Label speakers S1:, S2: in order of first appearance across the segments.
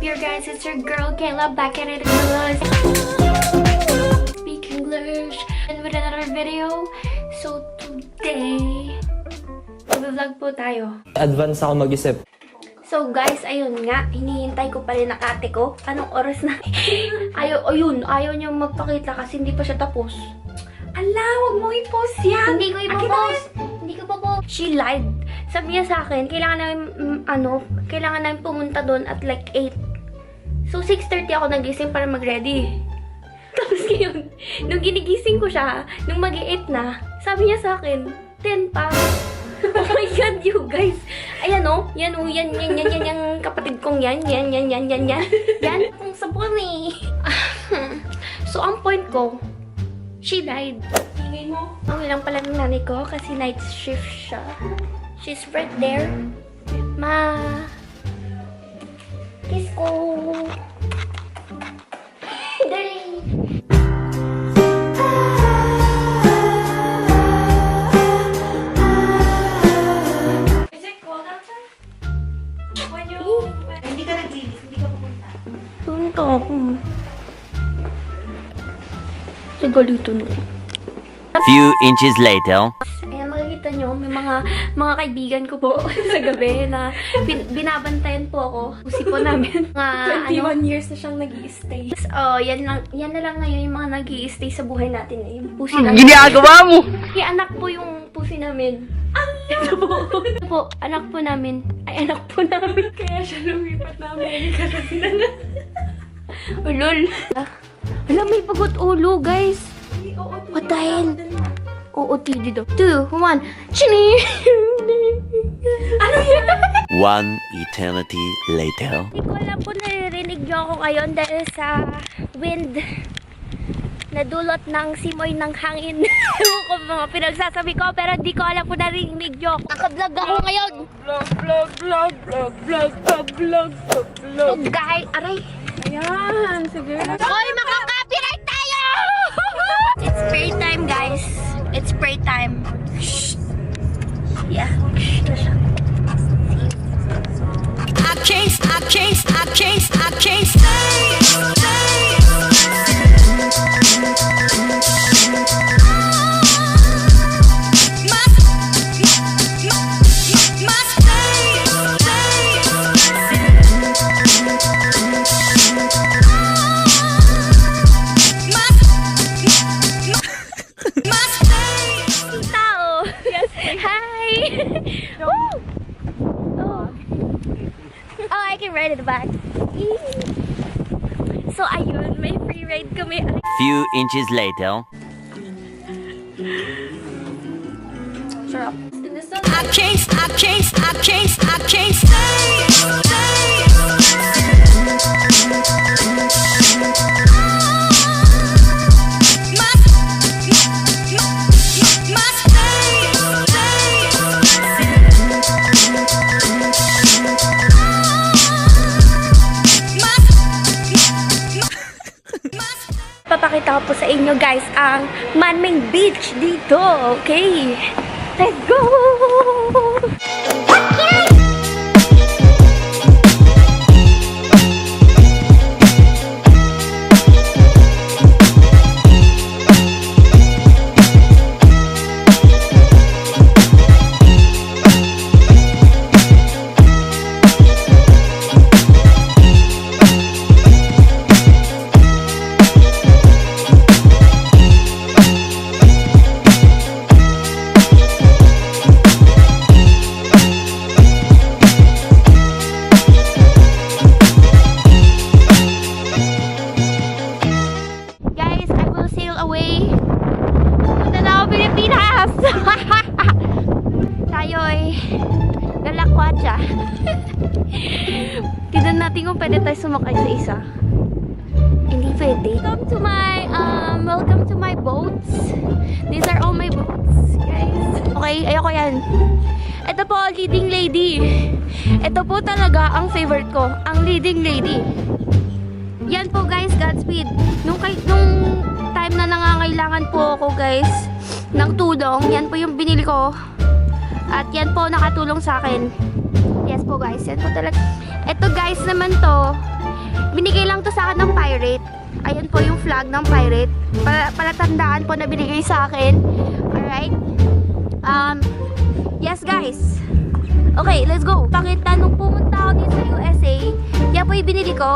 S1: here, guys? It's your girl Kayla back at it Speak English and with another video. So today, mag-vlog po tayo.
S2: Advance ako mag-isip.
S1: So guys, ayun nga, hinihintay ko pa rin ang ate ko. Anong oras na? Ayaw niya magpakita kasi hindi pa siya tapos.
S3: Ala, wag mo i-post yan.
S1: Hindi ko ipopost. Hindi ko ipopost. She lied. Sabi niya sa akin, kailangan namin pumunta doon at like 8. So 6:30 ako nagising para mag-ready. Tapos ngayon, nung ginigising ko siya, nung mag-8 na, sabi niya sa akin, 10 pa. Oh my God, you guys. Ayan o. Yan, yung kapatid kong yan. Yan. Yan, kung sabon eh. So, ang point ko, she died.
S3: Tingin mo?
S1: Okay lang pala ng nanay ko kasi night shift siya. She's right there. Ma. Kiss ko. Dali.
S3: Hindi ka naglinis, hindi ka pupunta.
S1: Punta ako. Sigalito na.
S4: Few inches later.
S1: Ayan, makikita nyo, may mga kaibigan ko po sa gabi na binabantayan po ako. Pusi po namin.
S3: 21 years na siyang nag-i-stay.
S1: Oh, yan na lang ngayon yung mga nag-i-stay sa buhay natin. Yung pusi namin.
S4: Ginagawa mo!
S1: Yung anak po yung pusi namin. Ito po, anak po namin. Ay, anak po namin.
S3: Kaya siya lumipat na Amerika kasi na.
S1: Ulol. Wala, may bagot ulo, guys. What the hell? OOTD daw. 2, 1. Chini!
S3: Ano yan?
S4: One eternity later.
S1: Hindi ko alam kung naririnig niyo ako ngayon dahil sa wind na dulot ng simoy ng hangin. Ewan ko mga pinagsasabi ko, pero di ko alam kung naririnig niyo ako. Naka-vlog ako ngayon.
S3: Vlog.
S1: So guys, aray.
S3: Ayan, sige.
S1: Oy, makaka-copyright tayo! It's spray time, guys. It's spray time. Shh. Yeah. Shh. I can't stay. Tao. Yes. Hi. Woo! Oh, I can ride it back. So, ayun, may free ride kami.
S4: Few inches later.
S1: Sarap.
S5: I can't stay.
S1: Papakita ko po sa inyo, guys, ang man-made beach dito. Okay? Let's go! Tayo'y lalakwadya. Tignan natin kung pwede tayo sumakay sa isa. Hindi pwede. Welcome to my boats. These are all my boats, guys. Okay, ayoko yan. Ito po, leading lady. Ito po talaga ang favorite ko. Ang leading lady. Yan po, guys, Godspeed. Nung time na nangangailangan po ako, guys, ng tulong, yan po yung binili ko. At yan po nakatulong sa akin. Yes po, guys. Yan po talaga. Ito, guys, naman to. Binigay lang to sa akin ng pirate. Ayan po yung flag ng pirate. Palatandaan po na binigay sa akin. Alright? Yes guys. Okay, let's go. Pakita nung pumunta ako dito sa USA, yan po yung binili ko.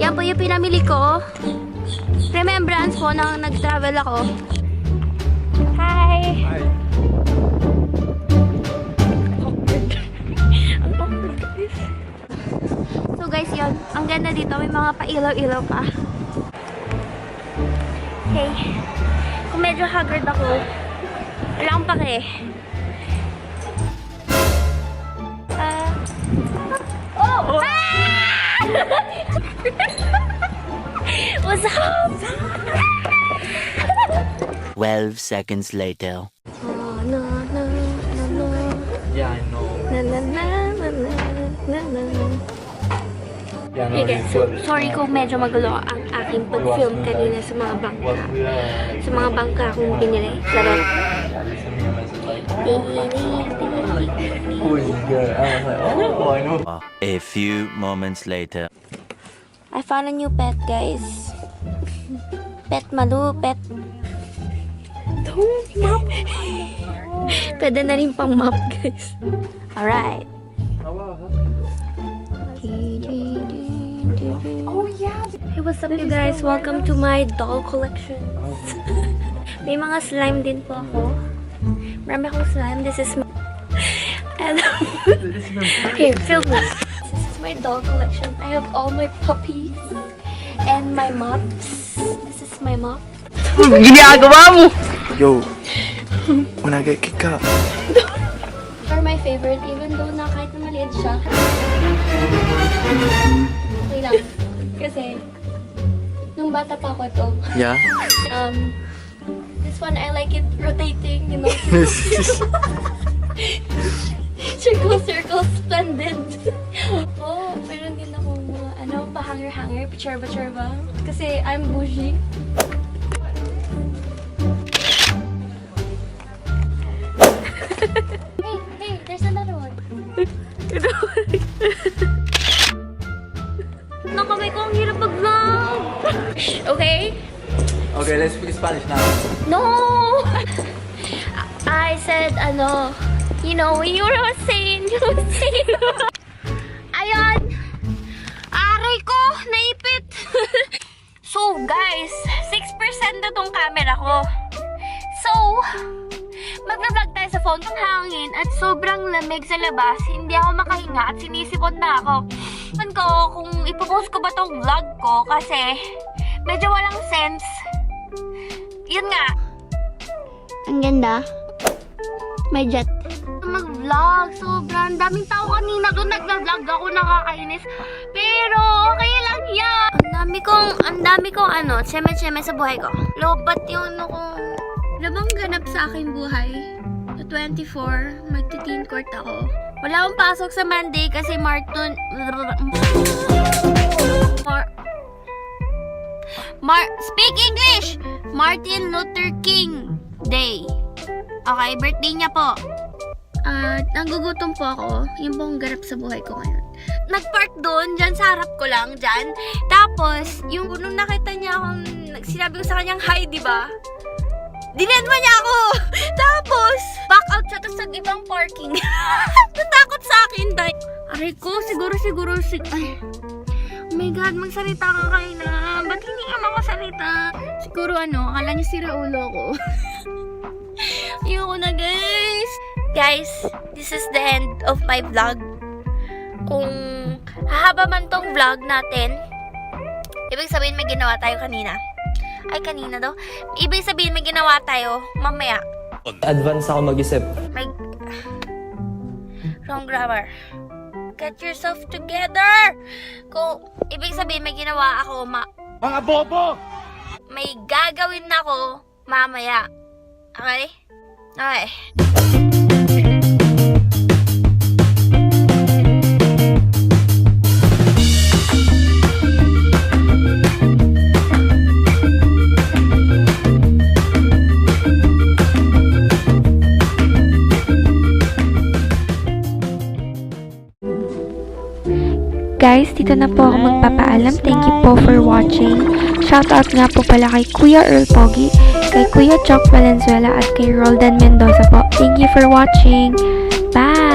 S1: Yan po yung pinamili ko. Remembrance po nang nag-travel ako. Hi!
S2: Hi.
S1: Ang awkward guys. So guys, yun. Ang ganda dito. May mga pailaw-ilaw pa. Okay. Kung medyo haggard ako, wala akong pake. Oh! Ah! What's up?
S4: 12 seconds later.
S1: Oh, no, no, no, no.
S2: Yeah, I know.
S1: Na, na, na, na, na, na, na.
S2: Yeah, no,
S1: Hey guys,
S2: it's
S1: so,
S2: good.
S1: sorry kung medyo magulo ang aking pag-film kanina sa mga bangka.
S2: What we are.
S1: Sa mga bangka kong binili. Charot.
S2: Yeah, they sent me a message like, who is this girl? I was like, oh, I know.
S4: A few moments later.
S1: I found a new pet, guys. Pet Malu, pet. Don't map. Pwede na rin pang map, guys. Alright. Oh yeah. Hey, what's up you guys? Welcome to my doll collection. May mga slime din po ako. Marami akong slime. This is my... And here, film me. This is my doll collection. I have all my puppies and my mops. This is my mop.
S2: Yo, when I get kicked out.
S1: Are my favorite even though na kahit na maliit siya. Okay lang. Kasi nung bata pa ako ito.
S2: Yeah?
S1: This one I like it rotating, you know. Circle, splendid. Oh, meron din ako mga pa-hanger-hanger, picture ba? Kasi I'm bougie. Hey, there's another one. Nakamay ko, ang hirap mag-vlog. Okay?
S2: Okay, let's speak Spanish now.
S1: No! I said, you know, when you were saying, Ayan! Aray ko! Naipit! So, guys, 6% na tong camera ko. So, mag-vlog tayo sa phone ng hangin at sobrang lamig sa labas. Hindi ako makahinga at sinisipot na ako. Ewan ko kung ipopost ko ba tong vlog ko kasi medyo walang sense. Yun nga. Ang ganda. May jet. Mag-vlog. Sobrang daming tao kanina doon. Nag-vlog ako. Nakakainis. Pero, okay lang yan. Ang dami kong tseme-tseme sa buhay ko. Lobat yung kong... Labang ganap sa aking buhay. Sa 24, magti-teen court ako. Wala akong pasok sa Monday kasi Speak English! Martin Luther King Day. Okay, birthday niya po. At nagugutom po ako. Yun pong ganap sa buhay ko ngayon. Nag-park doon, dyan sa harap ko lang, dyan. Tapos, yung nung nakita niya akong, sinabi ko sa kanyang hi, diba? Dinedma niya ako! Tapos, back out siya tapos nag-ibang parking. Natakot sa akin dahil, aray ko, siguro, ay, oh my God, magsalita ka kayo na. Ba't hindi ka makasalita? Siguro akala niyo sira ulo ko. Ayoko na, guys. Guys, this is the end of my vlog. Kung hahaba man tong vlog natin, ibig sabihin may ginawa tayo kanina. Ay, kanina daw. Ibig sabihin may ginawa tayo mamaya.
S6: Advance ako mag-isip.
S1: Wrong grammar. Get yourself together! Kung ibig sabihin may ginawa ako
S2: Mga bobo!
S1: may gagawin na ako mamaya. Okay? Okay. Guys, dito na po ako magpapaalam. Thank you po for watching. Shoutout nga po pala kay Kuya Earl Pogi, kay Kuya Choc Valenzuela at kay Roldan Mendoza po. Thank you for watching. Bye!